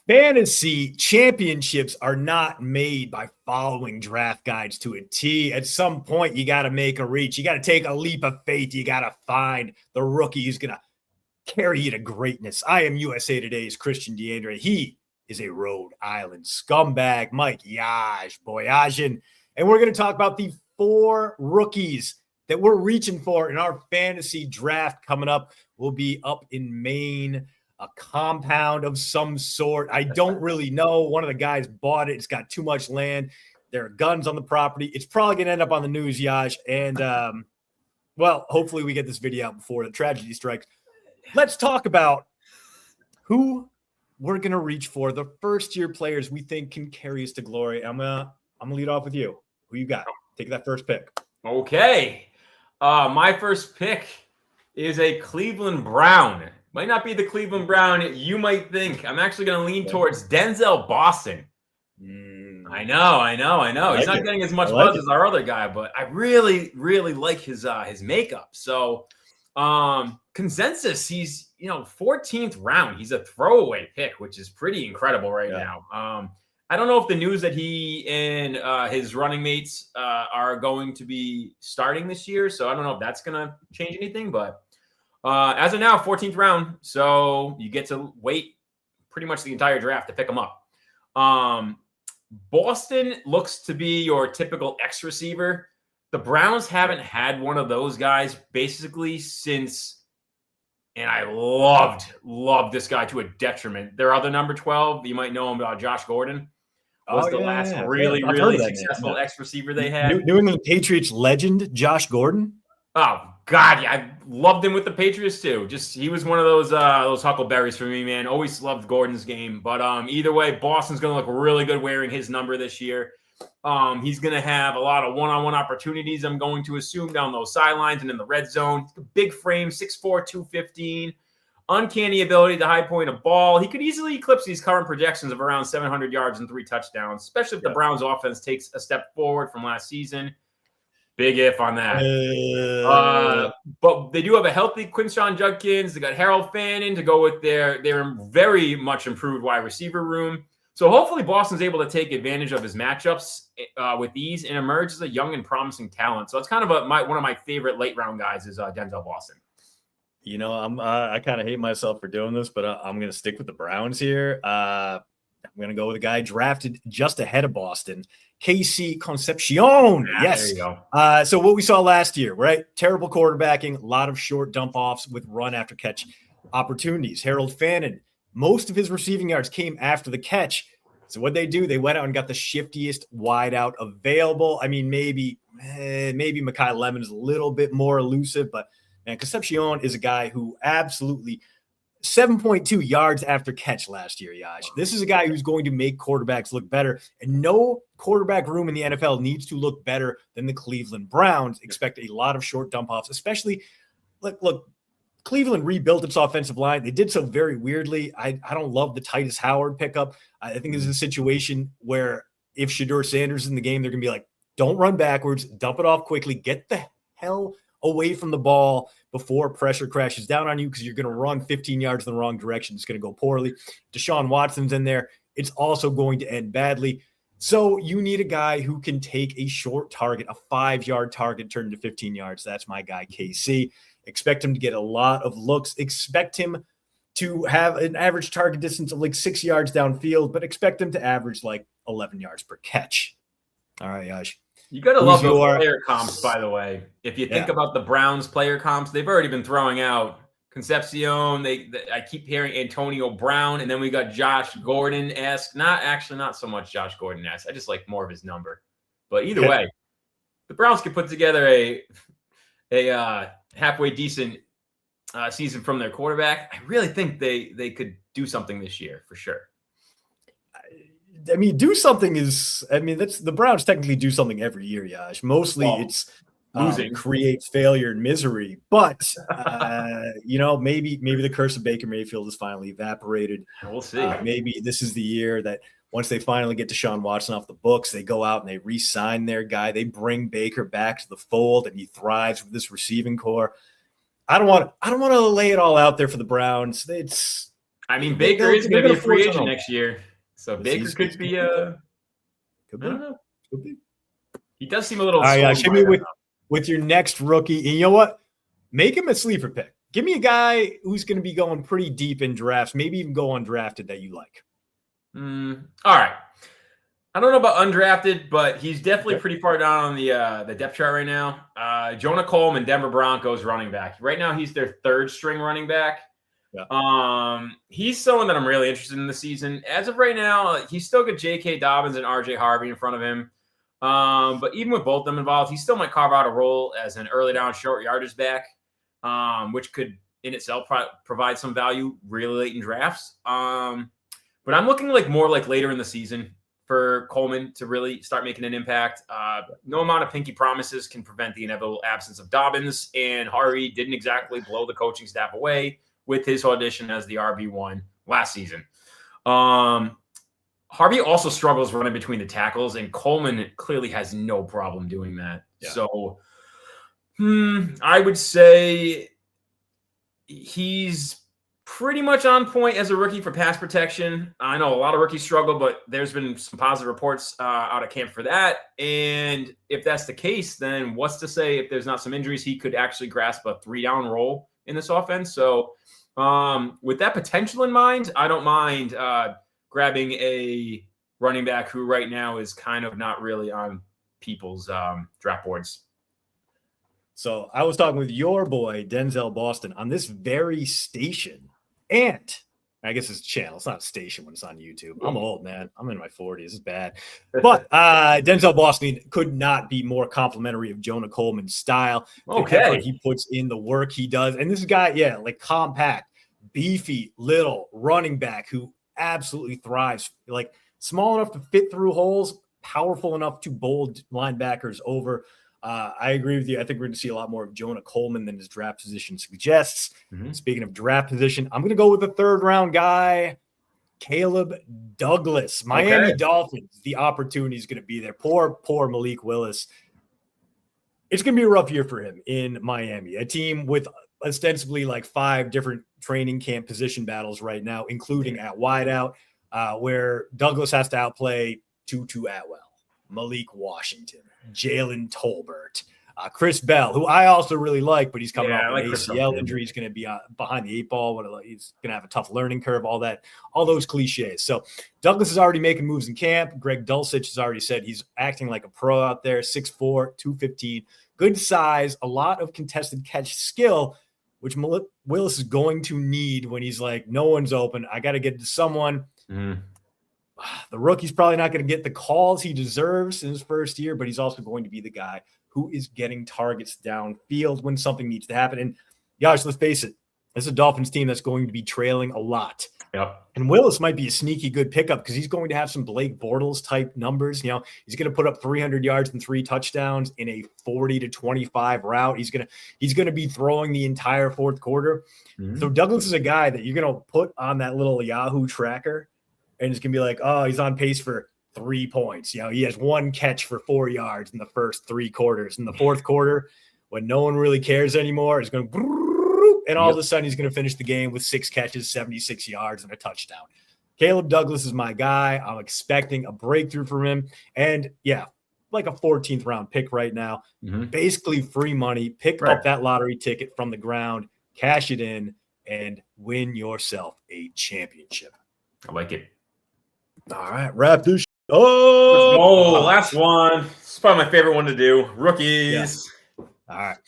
Fantasy championships are not made by following draft guides to a T. At some point, you got to make a reach. You got to take a leap of faith. You got to find the rookie who's going to carry you to greatness. I am USA Today's Christian DeAndre. He is a Rhode Island scumbag, Mike Yaj Boyajian. And we're going to talk about the 4 rookies that we're reaching for in our fantasy draft coming up. We'll be up in Maine, a compound of some sort. I don't really know. One of the guys bought it. It's got too much land. There are guns on the property. It's probably going to end up on the news, Yaj. And, well, hopefully we get this video out before the tragedy strikes. Let's talk about who we're going to reach for, the first-year players we think can carry us to glory. I'm gonna lead off with you. Who you got? Take that first pick. Okay. My first pick is a Cleveland Brown. Might not be the Cleveland Brown you might think. I'm actually going to lean towards Denzel Boston. I know. He's not getting as much buzz as our other guy, but I really, really like his makeup. So consensus, he's 14th round. He's a throwaway pick, which is pretty incredible now. I don't know if the news that he and his running mates are going to be starting this year, so I don't know if that's going to change anything, but as of now, 14th round, so you get to wait pretty much the entire draft to pick him up. Boston looks to be your typical X receiver. The Browns haven't had one of those guys basically since, and I loved this guy to a detriment. Their other number 12, you might know him, Josh Gordon, was the last really successful X receiver they had. New England Patriots legend, Josh Gordon. Oh, God, yeah, I loved him with the Patriots, too. He was one of those huckleberries for me, man. Always loved Gordon's game. But either way, Boston's going to look really good wearing his number this year. He's going to have a lot of one-on-one opportunities, I'm going to assume, down those sidelines and in the red zone. Big frame, 6'4", 215. Uncanny ability to high point a ball. He could easily eclipse these current projections of around 700 yards and 3 touchdowns, especially if the Browns offense takes a step forward from last season. Big if on that. But they do have a healthy Quinshon Judkins. They got Harold Fannin to go with their very much improved wide receiver room. So hopefully Boston's able to take advantage of his matchups with ease and emerge as a young and promising talent. So it's kind of one of my favorite late round guys is Denzel Boston. I kind of hate myself for doing this, but I'm going to stick with the Browns here. I'm going to go with a guy drafted just ahead of Boston, KC Concepcion. Yes. There you go. So what we saw last year, right? Terrible quarterbacking, a lot of short dump offs with run after catch opportunities. Harold Fannin, most of his receiving yards came after the catch. So what they do, they went out and got the shiftiest wideout available. I mean, maybe Mekhi Lemon is a little bit more elusive, but man, Concepcion is a guy who absolutely 7.2 yards after catch last year, Yaj. This is a guy who's going to make quarterbacks look better, and no quarterback room in the NFL needs to look better than the Cleveland Browns. Expect a lot of short dump offs, especially look, Cleveland rebuilt its offensive line. They did so very weirdly. I don't love the Titus Howard pickup. I think this is a situation where if Shedeur Sanders is in the game, they're going to be like, don't run backwards, dump it off quickly, get the hell away from the ball before pressure crashes down on you because you're going to run 15 yards in the wrong direction. It's going to go poorly. Deshaun Watson's in there. It's also going to end badly. So you need a guy who can take a short target, a 5-yard target, turn into 15 yards. That's my guy, KC. Expect him to get a lot of looks. Expect him to have an average target distance of like 6 yards downfield, but expect him to average like 11 yards per catch. All right, Yash. You got to love those player comps, by the way. If you think about the Browns player comps, they've already been throwing out Concepcion. I keep hearing Antonio Brown, and then we got Josh Gordon-esque. Not so much Josh Gordon-esque. I just like more of his number. But either way, the Browns could put together a halfway decent season from their quarterback. I really think they could do something this year for sure. I mean, that's the Browns technically do something every year, Yash. Mostly it's losing creates failure and misery. But, maybe the curse of Baker Mayfield is finally evaporated. We'll see. Maybe this is the year that once they finally get Deshaun Watson off the books, they go out and they re-sign their guy. They bring Baker back to the fold, and he thrives with this receiving core. I don't want to lay it all out there for the Browns. I mean, Baker is going to be a free agent next year, so Baker could be a. I don't know. Could be. He does seem a little. All right, shoot me with your next rookie. And you know what? Make him a sleeper pick. Give me a guy who's going to be going pretty deep in drafts, maybe even go undrafted that you like. All right. I don't know about undrafted, but he's definitely pretty far down on the depth chart right now. Jonah Coleman, Denver Broncos running back. Right now, he's their third string running back. Yeah. He's someone that I'm really interested in this season. As of right now, he's still got J.K. Dobbins and R.J. Harvey in front of him. But even with both of them involved, he still might carve out a role as an early down short yardage back, which could in itself provide some value really late in drafts. But I'm looking more like later in the season for Coleman to really start making an impact. No amount of pinky promises can prevent the inevitable absence of Dobbins, and Harvey didn't exactly blow the coaching staff away with his audition as the RB1 last season. Harvey also struggles running between the tackles, and Coleman clearly has no problem doing that. Yeah. So I would say he's pretty much on point as a rookie for pass protection. I know a lot of rookies struggle, but there's been some positive reports out of camp for that. And if that's the case, then what's to say if there's not some injuries, he could actually grasp a 3-down role in this offense. So with that potential in mind, I don't mind grabbing a running back who right now is kind of not really on people's draft boards. So I was talking with your boy, Denzel Boston, on this very station. And I guess it's a channel. It's not a station when it's on YouTube. I'm old, man. I'm in my 40s. It's bad. But Denzel Boston could not be more complimentary of Jonah Coleman's style. Okay. He puts in the work he does. And this guy, compact, beefy, little running back who absolutely thrives. Small enough to fit through holes, powerful enough to bowl linebackers over. I agree with you. I think we're going to see a lot more of Jonah Coleman than his draft position suggests. Speaking of draft position, I'm going to go with the third-round guy, Caleb Douglas. Miami Dolphins, the opportunity is going to be there. Poor Malik Willis. It's going to be a rough year for him in Miami, a team with ostensibly 5 different training camp position battles right now, including at wideout, where Douglas has to outplay Tutu Atwell, Malik Washington, Jalen Tolbert, Chris Bell, who I also really like, but he's coming off an ACL injury. He's going to be behind the 8 ball. He's going to have a tough learning curve, all those cliches. So Douglas is already making moves in camp. Greg Dulcich has already said he's acting like a pro out there, 6'4", 215, good size, a lot of contested catch skill, which Willis is going to need when he's no one's open. I got to get to someone. The rookie's probably not going to get the calls he deserves in his first year, but he's also going to be the guy who is getting targets downfield when something needs to happen. And gosh, let's face it, this is a Dolphins team that's going to be trailing a lot. Yep. And Willis might be a sneaky good pickup because he's going to have some Blake Bortles type numbers. He's going to put up 300 yards and 3 touchdowns in a 40 to 25 route. He's going to be throwing the entire fourth quarter. So Douglas is a guy that you're going to put on that little Yahoo tracker, and it's going to be he's on pace for 3 points. He has 1 catch for 4 yards in the first 3 quarters. In the fourth quarter, when no one really cares anymore, it's going to, and all of a sudden he's going to finish the game with 6 catches, 76 yards, and a touchdown. Caleb Douglas is my guy. I'm expecting a breakthrough from him. And a 14th round pick right now, basically free money. Pick up that lottery ticket from the ground, cash it in, and win yourself a championship. I like it. All right, wrap this. Oh, last one. It's probably my favorite one to do. Rookies. Yeah. All right.